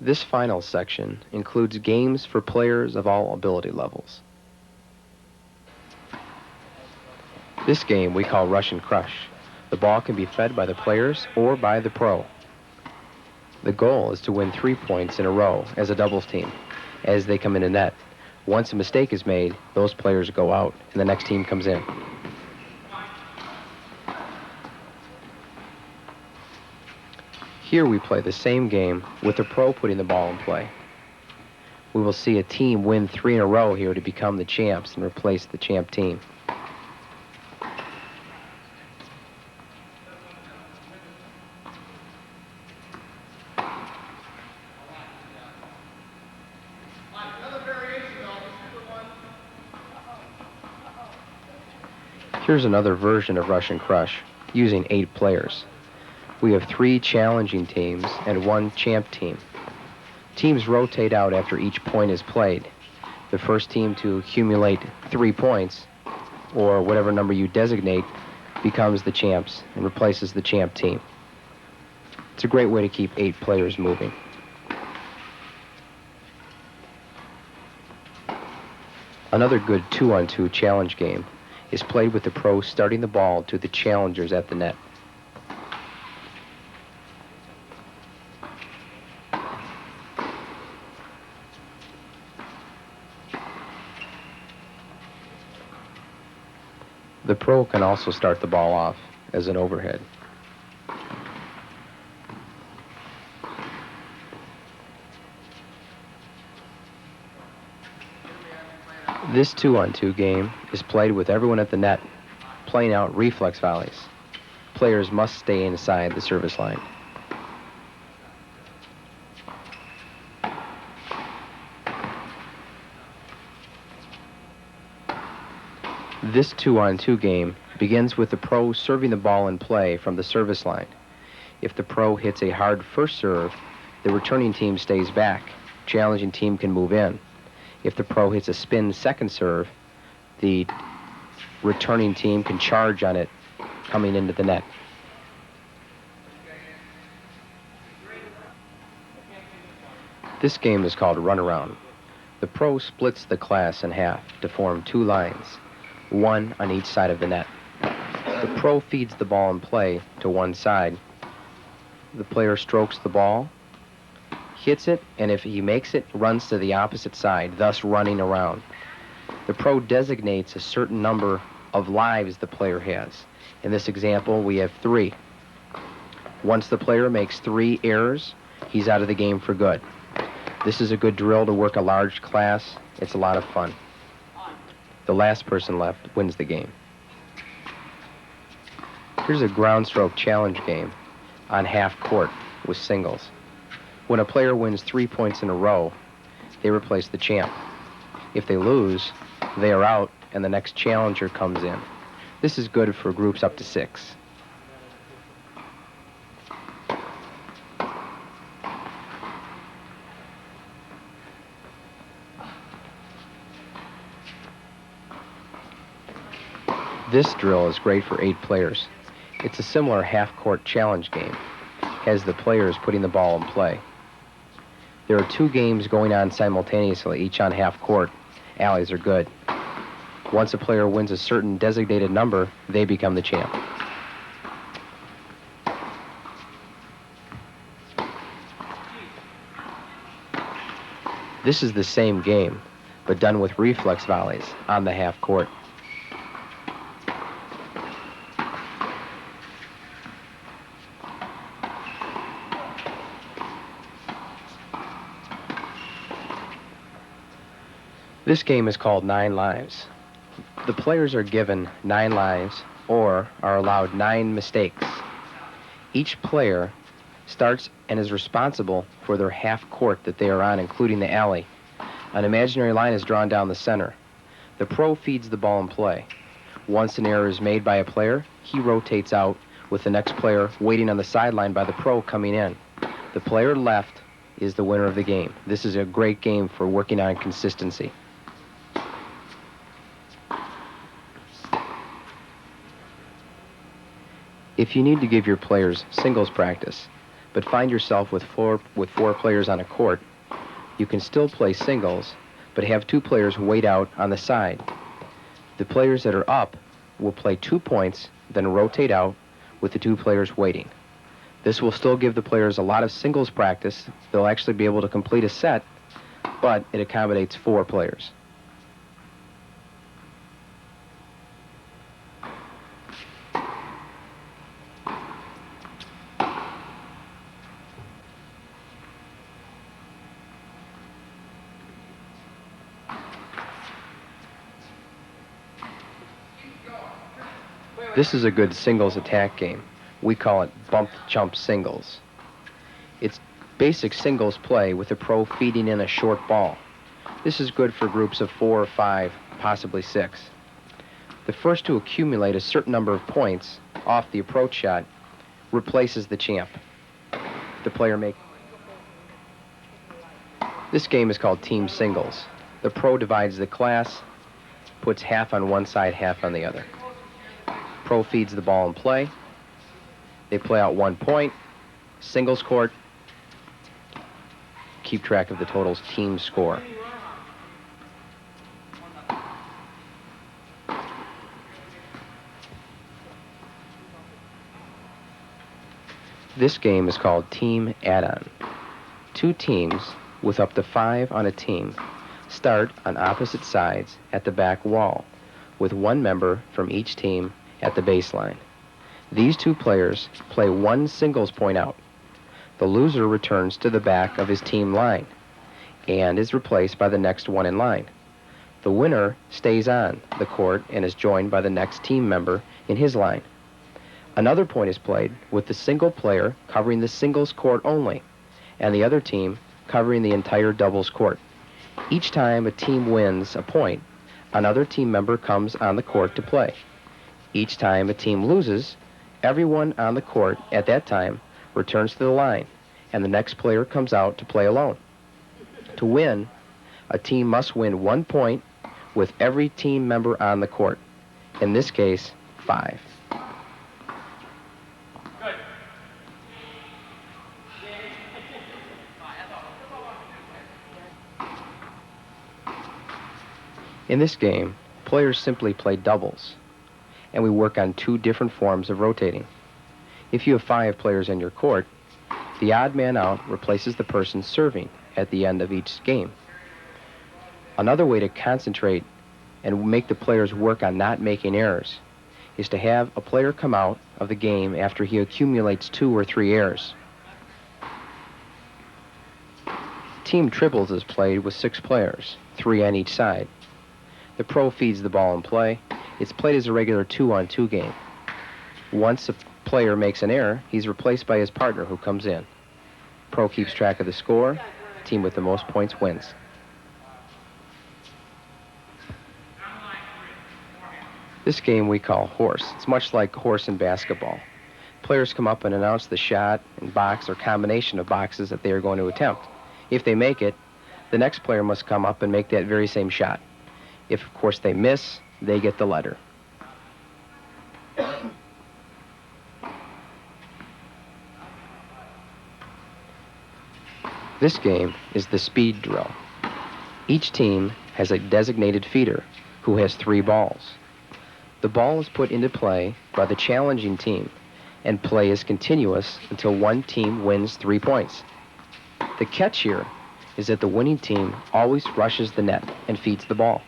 This final section includes games for players of all ability levels. This game we call Rush and Crush. The ball can be fed by the players or by the pro. The goal is to win 3 points in a row as a doubles team as they come into net. Once a mistake is made, those players go out and the next team comes in. Here we play the same game with the pro putting the ball in play. We will see a team win 3 in a row here to become the champs and replace the champ team. Here's another version of Rush and Crush, using 8 players. We have 3 challenging teams and 1 champ team. Teams rotate out after each point is played. The first team to accumulate 3 points, or whatever number you designate, becomes the champs and replaces the champ team. It's a great way to keep 8 players moving. Another good 2-on-2 challenge game is played with the pro starting the ball to the challengers at the net. The pro can also start the ball off as an overhead. This 2-on-2 game is played with everyone at the net, playing out reflex volleys. Players must stay inside the service line. This 2-on-2 game begins with the pro serving the ball in play from the service line. If the pro hits a hard first serve, the returning team stays back. Challenging team can move in. If the pro hits a spin second serve, the returning team can charge on it coming into the net. This game is called runaround. The pro splits the class in half to form 2 lines, 1 on each side of the net. The pro feeds the ball in play to one side. The player strokes the ball, hits it, and if he makes it, runs to the opposite side, thus running around. The pro designates a certain number of lives the player has. In this example, we have 3. Once the player makes 3 errors, he's out of the game for good. This is a good drill to work a large class. It's a lot of fun. The last person left wins the game. Here's a ground stroke challenge game on half court with singles. When a player wins 3 points in a row, they replace the champ. If they lose, they are out and the next challenger comes in. This is good for groups up to 6. This drill is great for 8 players. It's a similar half-court challenge game, has the players putting the ball in play. There are 2 games going on simultaneously, each on half court. Alleys are good. Once a player wins a certain designated number, they become the champ. This is the same game, but done with reflex volleys on the half court. This game is called 9 lives. The players are given 9 lives or are allowed 9 mistakes. Each player starts and is responsible for their half court that they are on, including the alley. An imaginary line is drawn down the center. The pro feeds the ball in play. Once an error is made by a player, he rotates out with the next player waiting on the sideline by the pro coming in. The player left is the winner of the game. This is a great game for working on consistency. If you need to give your players singles practice, but find yourself with four players on a court, you can still play singles, but have two players wait out on the side. The players that are up will play 2 points, then rotate out with the two players waiting. This will still give the players a lot of singles practice. They'll actually be able to complete a set, but it accommodates 4 players. This is a good singles attack game. We call it bump chump singles. It's basic singles play with the pro feeding in a short ball. This is good for groups of 4 or 5, possibly 6. The first to accumulate a certain number of points off the approach shot replaces the champ. The player make. This game is called team singles. The pro divides the class, puts half on one side, half on the other. Pro feeds the ball in play. They play out 1 point, singles court, keep track of the total's team score. This game is called team add-on. 2 teams with up to 5 on a team start on opposite sides at the back wall, with 1 member from each team at the baseline. These 2 players play 1 singles point out. The loser returns to the back of his team line and is replaced by the next one in line. The winner stays on the court and is joined by the next team member in his line. Another point is played with the single player covering the singles court only and the other team covering the entire doubles court. Each time a team wins a point, another team member comes on the court to play. Each time a team loses, everyone on the court at that time returns to the line, and the next player comes out to play alone. To win, a team must win 1 point with every team member on the court. In this case, 5. Good. In this game, players simply play doubles, and we work on 2 different forms of rotating. If you have 5 players in your court, the odd man out replaces the person serving at the end of each game. Another way to concentrate and make the players work on not making errors is to have a player come out of the game after he accumulates 2 or 3 errors. Team triples is played with 6 players, 3 on each side. The pro feeds the ball in play. It's played as a regular 2-on-2 game. Once a player makes an error, he's replaced by his partner who comes in. Pro keeps track of the score. Team with the most points wins. This game we call horse. It's much like horse in basketball. Players come up and announce the shot and box or combination of boxes that they are going to attempt. If they make it, the next player must come up and make that very same shot. If, of course, they miss, they get the letter. This game is the speed drill. Each team has a designated feeder who has 3 balls. The ball is put into play by the challenging team, and play is continuous until one team wins 3 points. The catch here is that the winning team always rushes the net and feeds the ball.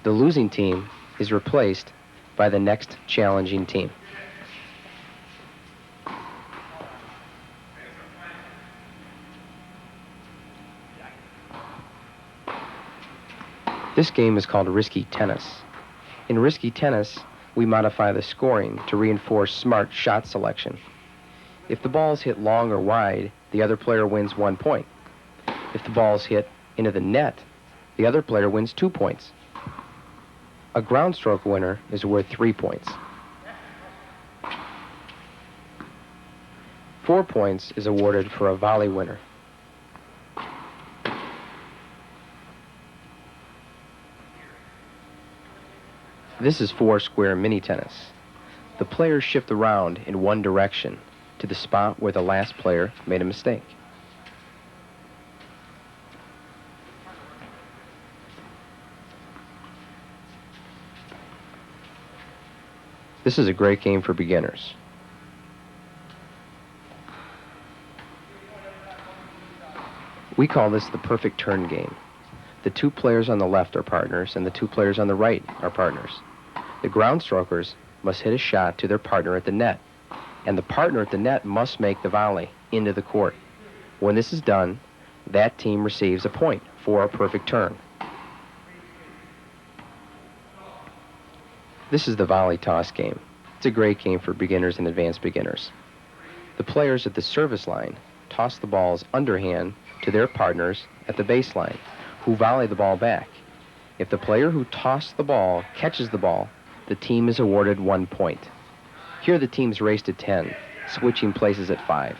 The losing team is replaced by the next challenging team. This game is called risky tennis. In risky tennis, we modify the scoring to reinforce smart shot selection. If the ball's hit long or wide, the other player wins 1 point. If the ball's hit into the net, the other player wins 2 points. A ground stroke winner is worth 3 points. 4 points is awarded for a volley winner. This is 4-square mini tennis. The players shift around in one direction. to the spot where the last player made a mistake. This is a great game for beginners. We call this the perfect turn game. The two players on the left are partners, and the two players on the right are partners. The ground strokers must hit a shot to their partner at the net, and the partner at the net must make the volley into the court. When this is done, that team receives a point for a perfect turn. This is the volley toss game. It's a great game for beginners and advanced beginners. The players at the service line toss the balls underhand to their partners at the baseline, who volley the ball back. If the player who tossed the ball catches the ball, the team is awarded 1 point. Here the teams race to 10, switching places at 5.